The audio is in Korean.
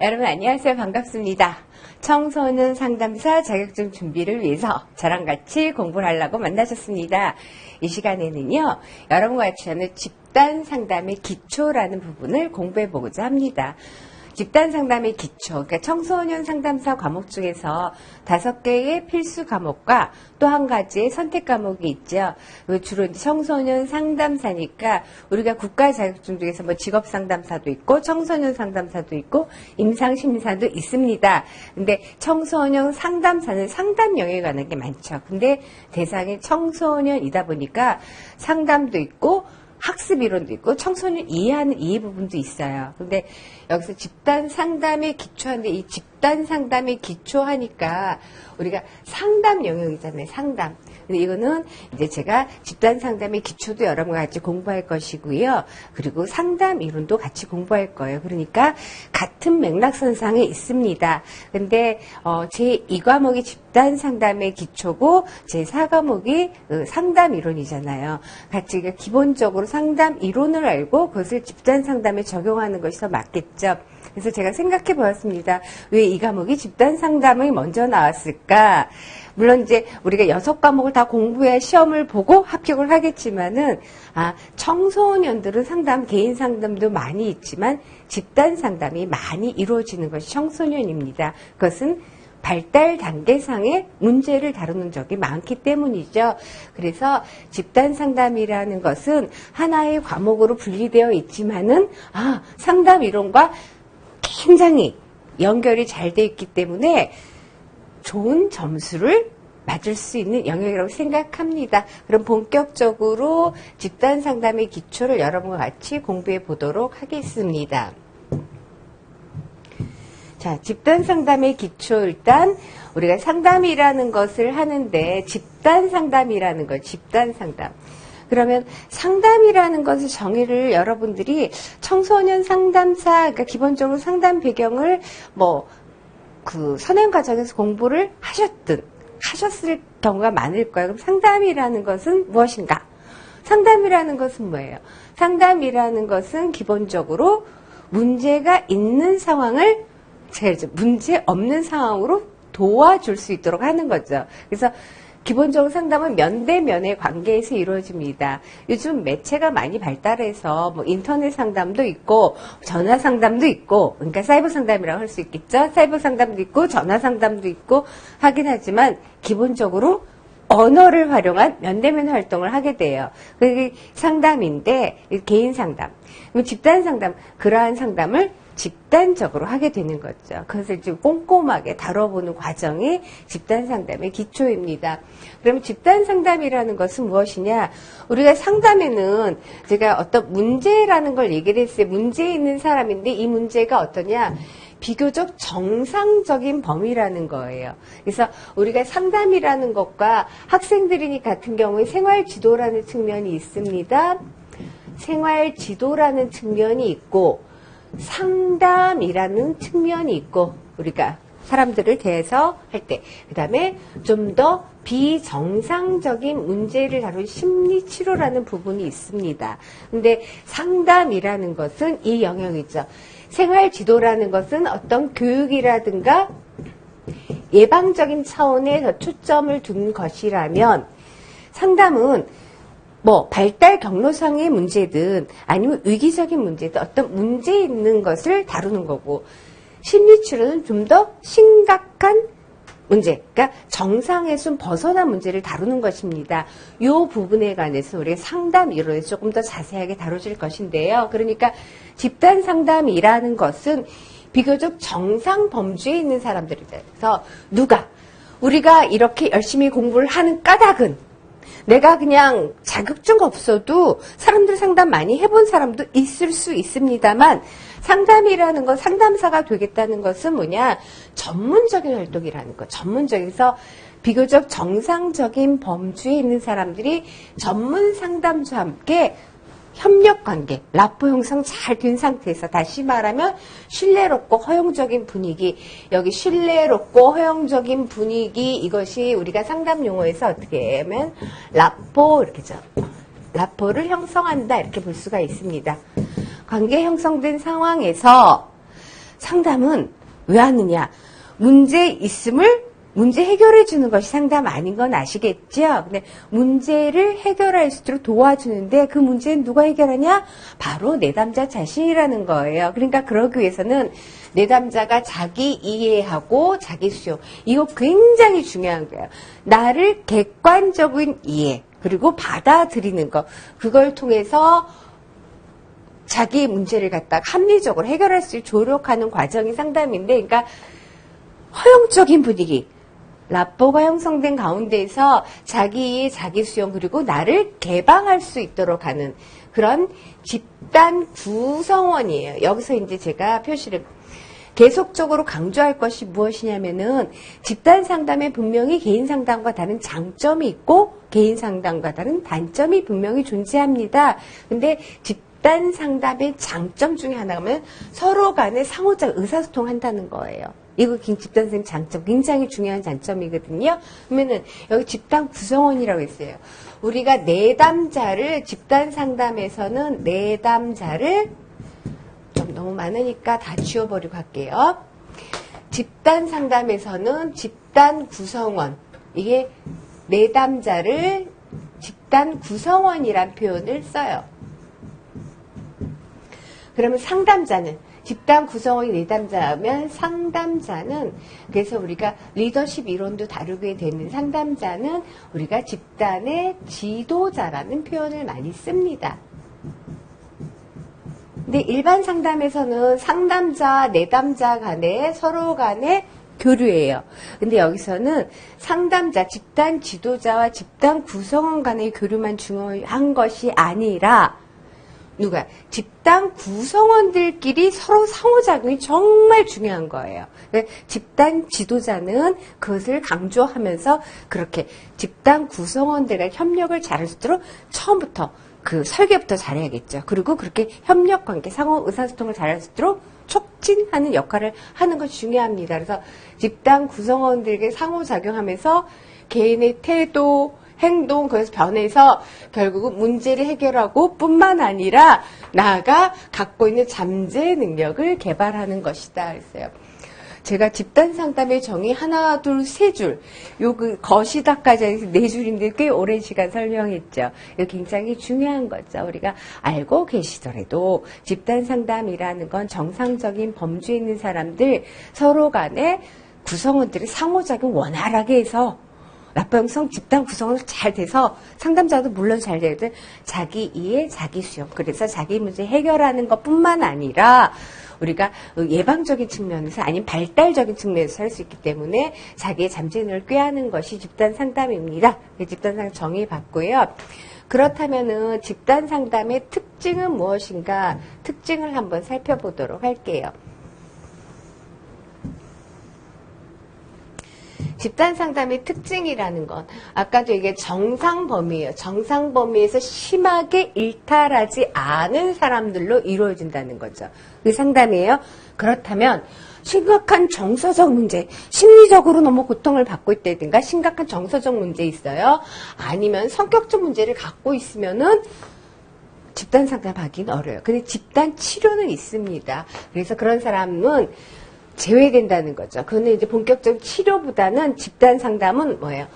여러분 안녕하세요. 반갑습니다. 청소년 상담사 자격증 준비를 위해서 저랑 같이 공부를 하려고 만나셨습니다. 이 시간에는요, 여러분과 같이 하는 집단 상담의 기초라는 부분을 공부해 보고자 합니다. 집단 상담의 기초, 그러니까 청소년 상담사 과목 중에서 5개의 필수 과목과 또 한 가지의 선택 과목이 있죠. 주로 이제 청소년 상담사니까 우리가 국가 자격증 중에서 뭐 직업 상담사도 있고 청소년 상담사도 있고 임상심리사도 있습니다. 근데 청소년 상담사는 상담 영역에 관한 게 많죠. 근데 대상이 청소년이다 보니까 상담도 있고 학습 이론도 있고 청소년 이해하는 이해 부분도 있어요. 근데 여기서 집단 상담에 기초하는데 이 집단 상담에 기초하니까 우리가 상담 영역이잖아요. 상담. 근데 이거는 이제 제가 집단 상담의 기초도 여러분과 같이 공부할 것이고요. 그리고 상담 이론도 같이 공부할 거예요. 그러니까 같은 맥락선상에 있습니다. 근데 제 2과목이 집단 상담의 기초고 제 4과목이 상담 이론이잖아요. 같이 기본적으로 상담 이론을 알고 그것을 집단 상담에 적용하는 것이 더 맞겠죠. 그래서 제가 생각해 보았습니다. 왜 이 과목이 집단 상담이 먼저 나왔을까? 물론 이제 우리가 6과목을 다 공부해야 시험을 보고 합격을 하겠지만은, 청소년들은 상담, 개인 상담도 많이 있지만 집단 상담이 많이 이루어지는 것이 청소년입니다. 그것은 발달 단계상의 문제를 다루는 적이 많기 때문이죠. 그래서 집단 상담이라는 것은 하나의 과목으로 분리되어 있지만은, 상담 이론과 굉장히 연결이 잘 되어 있기 때문에 좋은 점수를 맞을 수 있는 영역이라고 생각합니다. 그럼 본격적으로 집단 상담의 기초를 여러분과 같이 공부해 보도록 하겠습니다. 자, 집단 상담의 기초 일단 우리가 상담이라는 것을 하는데 집단 상담이라는 것, 집단 상담. 그러면 상담이라는 것의 정의를 여러분들이 청소년 상담사, 그러니까 기본적으로 상담 배경을 선행 과정에서 공부를 하셨을 경우가 많을 거예요. 그럼 상담이라는 것은 무엇인가? 상담이라는 것은 뭐예요? 상담이라는 것은 기본적으로 문제가 있는 상황을 문제 없는 상황으로 도와줄 수 있도록 하는 거죠. 그래서 기본적으로 상담은 면대면의 관계에서 이루어집니다. 요즘 매체가 많이 발달해서 인터넷 상담도 있고 전화 상담도 있고, 그러니까 사이버 상담이라고 할 수 있겠죠. 사이버 상담도 있고 전화 상담도 있고 하긴 하지만 기본적으로 언어를 활용한 면대면 활동을 하게 돼요. 그게 상담인데 개인 상담, 집단 상담, 그러한 상담을 집단적으로 하게 되는 거죠. 그것을 좀 꼼꼼하게 다뤄보는 과정이 집단 상담의 기초입니다. 그러면 집단 상담이라는 것은 무엇이냐? 우리가 상담에는 제가 어떤 문제라는 걸 얘기를 했어요. 문제 있는 사람인데 이 문제가 어떠냐? 비교적 정상적인 범위라는 거예요. 그래서 우리가 상담이라는 것과 학생들이 같은 경우에 생활지도라는 측면이 있습니다. 생활지도라는 측면이 있고 상담이라는 측면이 있고, 우리가 사람들을 대해서 할 때, 그 다음에 좀 더 비정상적인 문제를 다룬 심리치료라는 부분이 있습니다. 근데 상담이라는 것은 이 영역이죠. 생활지도라는 것은 어떤 교육이라든가 예방적인 차원에 더 초점을 둔 것이라면, 상담은 발달 경로상의 문제든 아니면 위기적인 문제든 어떤 문제 있는 것을 다루는 거고, 심리치료는 좀 더 심각한 문제, 그러니까 정상에서 좀 벗어난 문제를 다루는 것입니다. 이 부분에 관해서 우리가 상담 이론에서 조금 더 자세하게 다뤄질 것인데요. 그러니까 집단 상담이라는 것은 비교적 정상 범주에 있는 사람들에 대해서 우리가 이렇게 열심히 공부를 하는 까닭은 내가 그냥 자격증 없어도 사람들 상담 많이 해본 사람도 있을 수 있습니다만, 상담이라는 건, 상담사가 되겠다는 것은 뭐냐? 전문적인 활동이라는 거. 전문적에서 비교적 정상적인 범주에 있는 사람들이 전문 상담사와 함께 협력관계, 라포 형성 잘 된 상태에서, 다시 말하면 신뢰롭고 허용적인 분위기, 여기 신뢰롭고 허용적인 분위기, 이것이 우리가 상담 용어에서 어떻게 하면 라포, 이렇게죠. 라포를 형성한다, 이렇게 볼 수가 있습니다. 관계 형성된 상황에서 상담은 왜 하느냐? 문제 있음을 문제 해결해 주는 것이 상담 아닌 건 아시겠죠? 근데 문제를 해결할 수 있도록 도와주는데 그 문제는 누가 해결하냐? 바로 내담자 자신이라는 거예요. 그러니까 그러기 위해서는 내담자가 자기 이해하고 자기 수용. 이거 굉장히 중요한 거예요. 나를 객관적인 이해 그리고 받아들이는 것. 그걸 통해서 자기의 문제를 갖다가 합리적으로 해결할 수 있도록 조력하는 과정이 상담인데, 그러니까 허용적인 분위기, 라포가 형성된 가운데에서 자기의 자기 수용 그리고 나를 개방할 수 있도록 하는 그런 집단 구성원이에요. 여기서 이제 제가 표시를 계속적으로 강조할 것이 무엇이냐면은 집단 상담에 분명히 개인 상담과 다른 장점이 있고 개인 상담과 다른 단점이 분명히 존재합니다. 근데 집단 상담의 장점 중에 하나가 서로 간에 상호적 의사소통한다는 거예요. 이거 집단 선생님 장점, 굉장히 중요한 장점이거든요. 그러면은 여기 집단 구성원이라고 했어요. 우리가 내담자를 집단 상담에서는 내담자를 좀 너무 많으니까 다 지워버리고 할게요. 집단 상담에서는 집단 구성원, 이게 내담자를 집단 구성원이란 표현을 써요. 그러면 상담자는 집단 구성원이 내담자면 상담자는, 그래서 우리가 리더십 이론도 다루게 되는 상담자는 우리가 집단의 지도자라는 표현을 많이 씁니다. 근데 일반 상담에서는 상담자, 내담자 간에 서로 간에 교류예요. 근데 여기서는 상담자, 집단 지도자와 집단 구성원 간의 교류만 중요한 것이 아니라 누가? 집단 구성원들끼리 서로 상호작용이 정말 중요한 거예요. 집단 지도자는 그것을 강조하면서 그렇게 집단 구성원들의 협력을 잘할 수 있도록 처음부터 그 설계부터 잘해야겠죠. 그리고 그렇게 협력관계, 상호 의사소통을 잘할 수 있도록 촉진하는 역할을 하는 것이 중요합니다. 그래서 집단 구성원들에게 상호작용하면서 개인의 태도, 행동, 그래서 변해서 결국은 문제를 해결하고 뿐만 아니라 나아가 갖고 있는 잠재 능력을 개발하는 것이다. 그랬어요. 제가 집단 상담의 정의 하나, 둘, 세 줄, 요 그 거시다까지 해서 네 줄인데 꽤 오랜 시간 설명했죠. 이거 굉장히 중요한 거죠. 우리가 알고 계시더라도 집단 상담이라는 건 정상적인 범주에 있는 사람들 서로 간에 구성원들이 상호작용 원활하게 해서 라포형성 집단 구성은 잘 돼서 상담자도 물론 잘 되거든. 자기 이해, 자기 수용. 그래서 자기 문제 해결하는 것뿐만 아니라 우리가 예방적인 측면에서 아니면 발달적인 측면에서 할 수 있기 때문에 자기의 잠재능을 꾀하는 것이 집단 상담입니다. 집단 상담 정의받고요. 그렇다면은 집단 상담의 특징은 무엇인가? 특징을 한번 살펴보도록 할게요. 집단 상담의 특징이라는 건 아까도 이게 정상 범위예요. 정상 범위에서 심하게 일탈하지 않은 사람들로 이루어진다는 거죠. 그 상담이에요. 그렇다면 심각한 정서적 문제, 심리적으로 너무 고통을 받고 있다든가 심각한 정서적 문제 있어요. 아니면 성격적 문제를 갖고 있으면은 집단 상담하기는 어려워요. 근데 집단 치료는 있습니다. 그래서 그런 사람은 제외된다는 거죠. 그거는 이제 본격적인 치료보다는 집단 상담은 뭐예요?